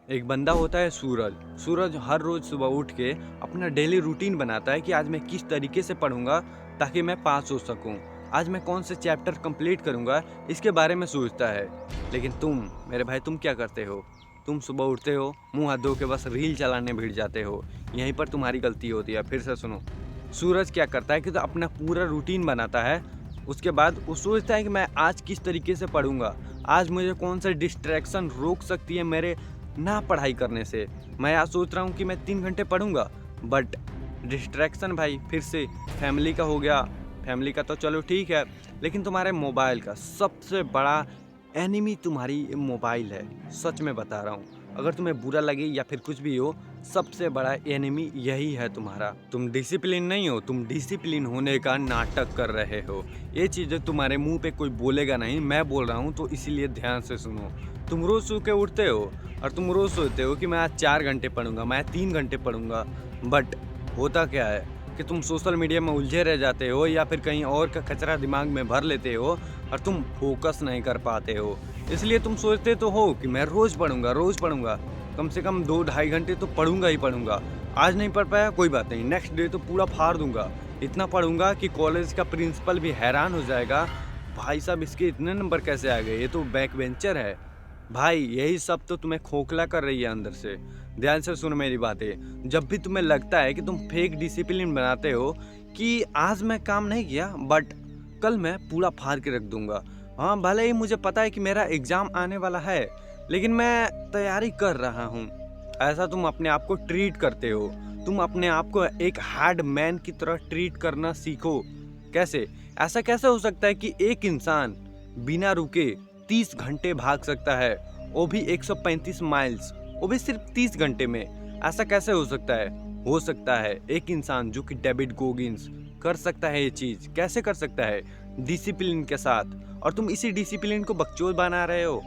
एक बंदा होता है सूरज। सूरज हर रोज सुबह उठ के अपना डेली रूटीन बनाता है कि आज मैं किस तरीके से पढ़ूंगा ताकि मैं पास हो सकूं। आज मैं कौन से चैप्टर कंप्लीट करूंगा, इसके बारे में सोचता है। लेकिन तुम मेरे भाई, तुम क्या करते हो? तुम सुबह उठते हो, मुंह हाथ धो के बस रील चलाने भिड़ जाते हो। यहीं पर तुम्हारी गलती होती है। फिर से सुनो, सूरज क्या करता है कि तो अपना पूरा रूटीन बनाता है। उसके बाद वो सोचता है कि मैं आज किस तरीके से पढ़ूंगा, आज मुझे कौन सा डिस्ट्रैक्शन रोक सकती है मेरे ना पढ़ाई करने से। मैं आज सोच रहा हूँ कि मैं 3 घंटे पढ़ूंगा, बट डिस्ट्रैक्शन भाई फिर से फैमिली का हो गया। फैमिली का तो चलो ठीक है, लेकिन तुम्हारे मोबाइल का सबसे बड़ा एनिमी तुम्हारी मोबाइल है। सच में बता रहा हूँ, अगर तुम्हें बुरा लगे या फिर कुछ भी हो, सबसे बड़ा एनिमी यही है तुम्हारा। तुम डिसिप्लिन नहीं हो, तुम डिसिप्लिन होने का नाटक कर रहे हो। ये चीज़ें तुम्हारे मुंह पे कोई बोलेगा नहीं, मैं बोल रहा हूँ, तो इसीलिए ध्यान से सुनो। तुम रोज सो के उठते हो और तुम रोज सोचते हो कि मैं आज 4 घंटे पढ़ूंगा, मैं 3 घंटे पढ़ूंगा, बट होता क्या है कि तुम सोशल मीडिया में उलझे रह जाते हो या फिर कहीं और का कचरा दिमाग में भर लेते हो और तुम फोकस नहीं कर पाते हो। इसलिए तुम सोचते तो हो कि मैं रोज पढ़ूंगा, कम से कम 2-2.5 घंटे तो पढ़ूंगा ही पढ़ूंगा। आज नहीं पढ़ पाया कोई बात नहीं, नेक्स्ट डे तो पूरा फाड़ दूंगा। इतना पढ़ूंगा कि कॉलेज का प्रिंसिपल भी हैरान हो जाएगा, भाई साहब इसके इतने नंबर कैसे आ गए, ये तो बैक बेंचर है। भाई यही सब तो तुम्हें खोखला कर रही है अंदर से। ध्यान से सुनो मेरी बातें। जब भी तुम्हें लगता है कि तुम फेक डिसिप्लिन बनाते हो कि आज मैं काम नहीं किया बट कल मैं पूरा फाड़ के रख दूंगा। हाँ, भले ही मुझे पता है कि मेरा एग्जाम आने वाला है, लेकिन मैं तैयारी कर रहा हूँ। ऐसा तुम अपने आप को ट्रीट करते हो। तुम अपने आप को एक हार्ड मैन की तरह ट्रीट करना सीखो। कैसे? ऐसा कैसे हो सकता है कि एक इंसान बिना रुके 30 घंटे भाग सकता है, वो भी 135 माइल्स, वो भी सिर्फ 30 घंटे में? ऐसा कैसे हो सकता है? हो सकता है एक इंसान जो कि डेविड गोगिंस कर सकता है। ये चीज कैसे कर सकता है? डिसिप्लिन के साथ। और तुम इसी डिसिप्लिन को बकचोद बना रहे हो।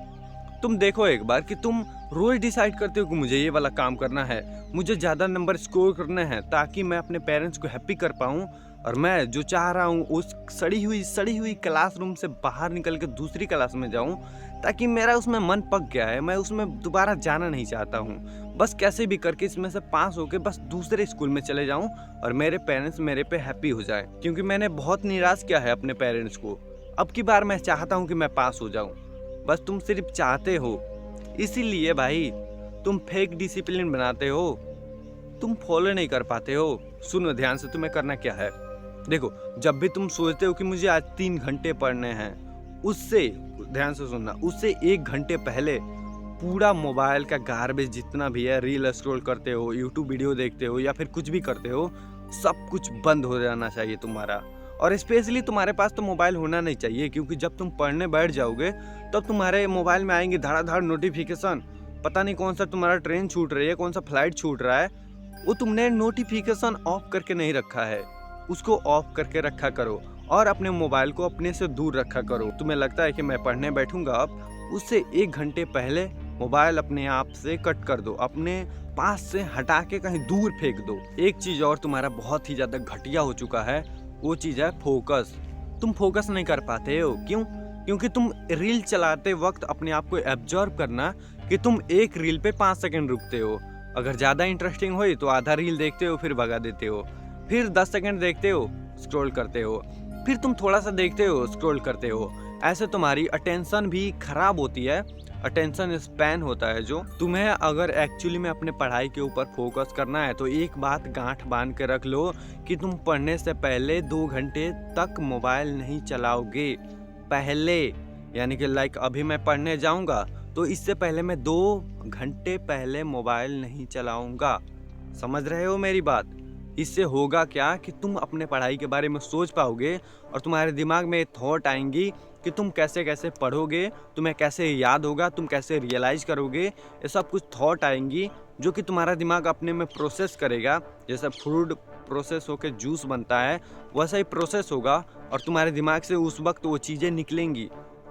तुम देखो एक बार कि तुम रोज डिसाइड करते हो कि मुझे ये वाला काम करना है, मुझे ज़्यादा नंबर स्कोर करना है ताकि मैं अपने पेरेंट्स को हैप्पी कर पाऊँ, और मैं जो चाह रहा हूँ उस सड़ी हुई क्लासरूम से बाहर निकल के दूसरी क्लास में जाऊँ, ताकि मेरा उसमें मन पक गया है, मैं उसमें दोबारा जाना नहीं चाहता हूँ। बस कैसे भी करके इसमें से पास होके बस दूसरे स्कूल में चले जाऊँ और मेरे पेरेंट्स मेरे पे हैप्पी हो जाए, क्योंकि मैंने बहुत निराश किया है अपने पेरेंट्स को। अब की बार मैं चाहता हूँ कि मैं पास हो जाऊँ। बस तुम सिर्फ चाहते हो, इसीलिए भाई तुम फेक डिसिप्लिन बनाते हो, तुम फॉलो नहीं कर पाते हो। सुनो ध्यान से, तुम्हें करना क्या है। देखो, जब भी तुम सोचते हो कि मुझे आज 3 घंटे पढ़ने हैं, उससे ध्यान से सुनना, उससे 1 घंटे पहले पूरा मोबाइल का गार्बेज जितना भी है, रील स्क्रॉल करते हो, यूट्यूब वीडियो देखते हो या फिर कुछ भी करते हो, सब कुछ बंद हो जाना चाहिए तुम्हारा। और स्पेशली तुम्हारे पास तो मोबाइल होना नहीं चाहिए, क्योंकि जब तुम पढ़ने बैठ जाओगे तब तुम्हारे मोबाइल में आएंगे धड़ाधड़ नोटिफिकेशन। पता नहीं कौन सा तुम्हारा ट्रेन छूट रही है, कौन सा फ्लाइट छूट रहा है, वो तुमने नोटिफिकेशन ऑफ करके नहीं रखा है, उसको ऑफ करके रखा करो और अपने मोबाइल को अपने से दूर रखा करो। तुम्हें लगता है कि मैं पढ़ने बैठूंगा, अब उससे 1 घंटे पहले मोबाइल अपने आप से कट कर दो, अपने पास से हटा के कहीं दूर फेंक दो। एक चीज और तुम्हारा बहुत ही ज्यादा घटिया हो चुका है, वो चीज है फोकस। तुम फोकस नहीं कर पाते हो, क्यों? क्योंकि तुम रील चलाते वक्त अपने आप को एब्जॉर्व करना कि तुम एक रील पे 5 सेकंड रुकते हो। अगर ज़्यादा इंटरेस्टिंग हुई तो आधा रील देखते हो, फिर भगा देते हो, फिर 10 सेकंड देखते हो, स्क्रॉल करते हो, फिर तुम थोड़ा सा देखते हो, स्क्रॉल करते हो। ऐसे तुम्हारी अटेंशन भी खराब होती है। अटेंशन स्पैन होता है जो तुम्हें, अगर एक्चुअली में अपने पढ़ाई के ऊपर फोकस करना है तो एक बात गांठ बांध के रख लो कि तुम पढ़ने से पहले 2 घंटे तक मोबाइल नहीं चलाओगे। पहले यानी कि लाइक अभी मैं पढ़ने जाऊंगा तो इससे पहले मैं 2 घंटे पहले मोबाइल नहीं चलाऊंगा। समझ रहे हो मेरी बात? इससे होगा क्या कि तुम अपने पढ़ाई के बारे में सोच पाओगे और तुम्हारे दिमाग में थॉट आएंगी कि तुम कैसे कैसे पढ़ोगे, तुम्हें कैसे याद होगा, तुम कैसे रियलाइज करोगे। ये सब कुछ थॉट आएंगी जो कि तुम्हारा दिमाग अपने में प्रोसेस करेगा। जैसे फ्रूट प्रोसेस होकर जूस बनता है, वैसा ही प्रोसेस होगा और तुम्हारे दिमाग से उस वक्त वो चीज़ें निकलेंगी।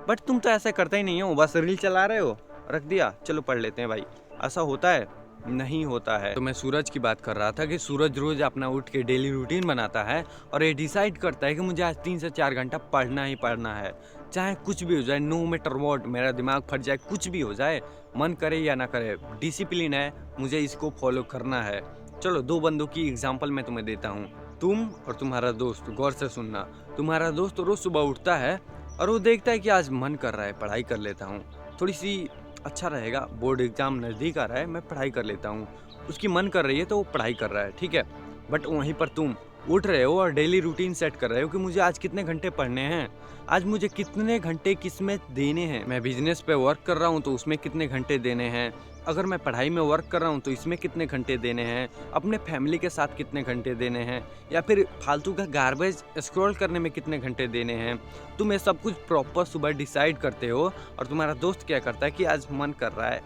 बट तुम तो ऐसा करते ही नहीं हो, बस रील चला रहे हो, रख दिया, चलो पढ़ लेते हैं भाई। ऐसा होता है? नहीं होता है। तो मैं सूरज की बात कर रहा था कि सूरज रोज अपना उठ के डेली रूटीन बनाता है और ये डिसाइड करता है कि मुझे आज 3 से 4 घंटा पढ़ना ही पढ़ना है, चाहे कुछ भी हो जाए, नो मैटर व्हाट, मेरा दिमाग फट जाए, कुछ भी हो जाए, मन करे या ना करे, डिसिप्लिन है, मुझे इसको फॉलो करना है। चलो 2 बंदों की एग्जांपल मैं तुम्हें देता हूँ, तुम और तुम्हारा दोस्त। गौर से सुनना, तुम्हारा दोस्त रोज सुबह उठता है और वो देखता है कि आज मन कर रहा है पढ़ाई कर लेता हूँ, थोड़ी सी अच्छा रहेगा, बोर्ड एग्जाम नज़दीक आ रहा है, मैं पढ़ाई कर लेता हूँ। उसकी मन कर रही है तो वो पढ़ाई कर रहा है, ठीक है। बट वहीं पर तुम उठ रहे हो और डेली रूटीन सेट कर रहे हो कि मुझे आज कितने घंटे पढ़ने हैं, आज मुझे कितने घंटे किसमें देने हैं। मैं बिजनेस पे वर्क कर रहा हूँ तो उसमें कितने घंटे देने हैं, अगर मैं पढ़ाई में वर्क कर रहा हूँ तो इसमें कितने घंटे देने हैं, अपने फैमिली के साथ कितने घंटे देने हैं, या फिर फालतू का गार्बेज स्क्रॉल करने में कितने घंटे देने हैं। तुम ये सब कुछ प्रॉपर सुबह डिसाइड करते हो और तुम्हारा दोस्त क्या करता है कि आज मन कर रहा है,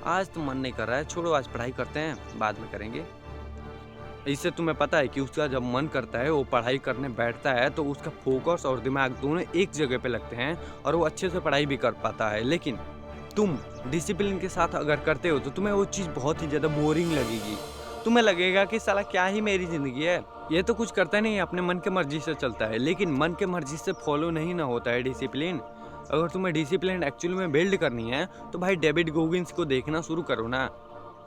आज तो मन नहीं कर रहा है, छोड़ो आज पढ़ाई करते हैं, बाद में करेंगे। इससे तुम्हें पता है कि उसका जब मन करता है वो पढ़ाई करने बैठता है तो उसका फोकस और दिमाग दोनों एक जगह पे लगते हैं और वो अच्छे से पढ़ाई भी कर पाता है। लेकिन तुम डिसिप्लिन के साथ अगर करते हो तो तुम्हें वो चीज़ बहुत ही ज़्यादा बोरिंग लगेगी। तुम्हें लगेगा कि साला क्या ही मेरी ज़िंदगी है, ये तो कुछ करता नहीं, अपने मन के मर्जी से चलता है। लेकिन मन के मर्जी से फॉलो नहीं ना होता है डिसिप्लिन। अगर तुम्हें डिसिप्लिन एक्चुअली में बिल्ड करनी है तो भाई डेविड गोगिंस को देखना शुरू करो ना।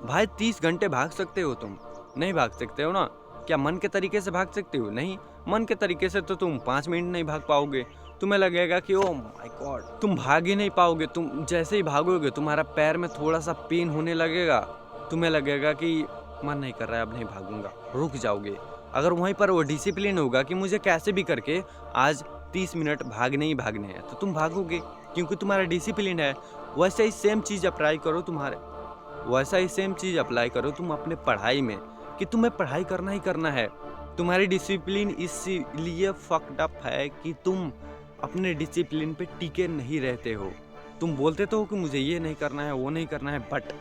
भाई 30 घंटे भाग सकते हो तुम? नहीं भाग सकते हो ना। क्या मन के तरीके से भाग सकते हो? नहीं। मन के तरीके से तो तुम 5 मिनट नहीं भाग पाओगे। तुम्हें लगेगा कि ओह माय गॉड, तुम भाग ही नहीं पाओगे। तुम जैसे ही भागोगे तुम्हारा पैर में थोड़ा सा पेन होने लगेगा, तुम्हें लगेगा कि मन नहीं कर रहा है, अब नहीं भागूंगा, रुक जाओगे। अगर वहीं पर वो डिसिप्लिन होगा कि मुझे कैसे भी करके आज 30 मिनट भागने ही भागने हैं, तो तुम भागोगे क्योंकि तुम्हारा डिसिप्लिन है। वैसे ही सेम चीज़ अप्लाई करो तुम अपने पढ़ाई में, कि तुम्हें पढ़ाई करना ही करना है। तुम्हारी डिसिप्लिन इसलिए फक्ड अप है कि तुम अपने डिसिप्लिन पे टिके नहीं रहते हो। तुम बोलते तो हो कि मुझे ये नहीं करना है, वो नहीं करना है, बट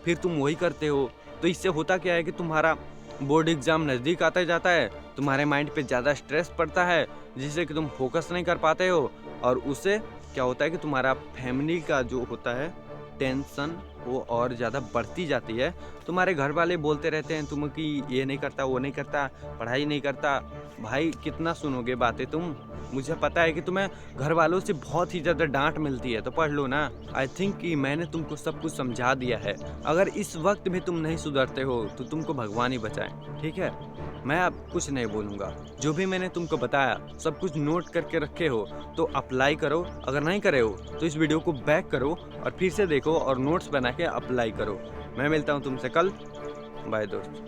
फिर तुम वही करते हो। तो इससे होता क्या है कि तुम्हारा बोर्ड एग्ज़ाम नज़दीक आता जाता है, तुम्हारे माइंड पे ज़्यादा स्ट्रेस पड़ता है जिससे कि तुम फोकस नहीं कर पाते हो, और उससे क्या होता है कि तुम्हारा फैमिली का जो होता है टेंशन वो और ज़्यादा बढ़ती जाती है। तुम्हारे घर वाले बोलते रहते हैं तुम कि ये नहीं करता, वो नहीं करता, पढ़ाई नहीं करता। भाई कितना सुनोगे बातें तुम? मुझे पता है कि तुम्हें घर वालों से बहुत ही ज़्यादा डांट मिलती है, तो पढ़ लो ना। आई थिंक कि मैंने तुमको सब कुछ समझा दिया है। अगर इस वक्त भी तुम नहीं सुधरते हो तो तुमको भगवान ही बचाए, ठीक है। मैं अब कुछ नहीं बोलूँगा, जो भी मैंने तुमको बताया सब कुछ नोट करके रखे हो तो अप्लाई करो, अगर नहीं करे हो तो इस वीडियो को बैक करो और फिर से देखो और नोट्स बना के अप्लाई करो। मैं मिलता हूँ तुमसे कल। बाय दोस्त।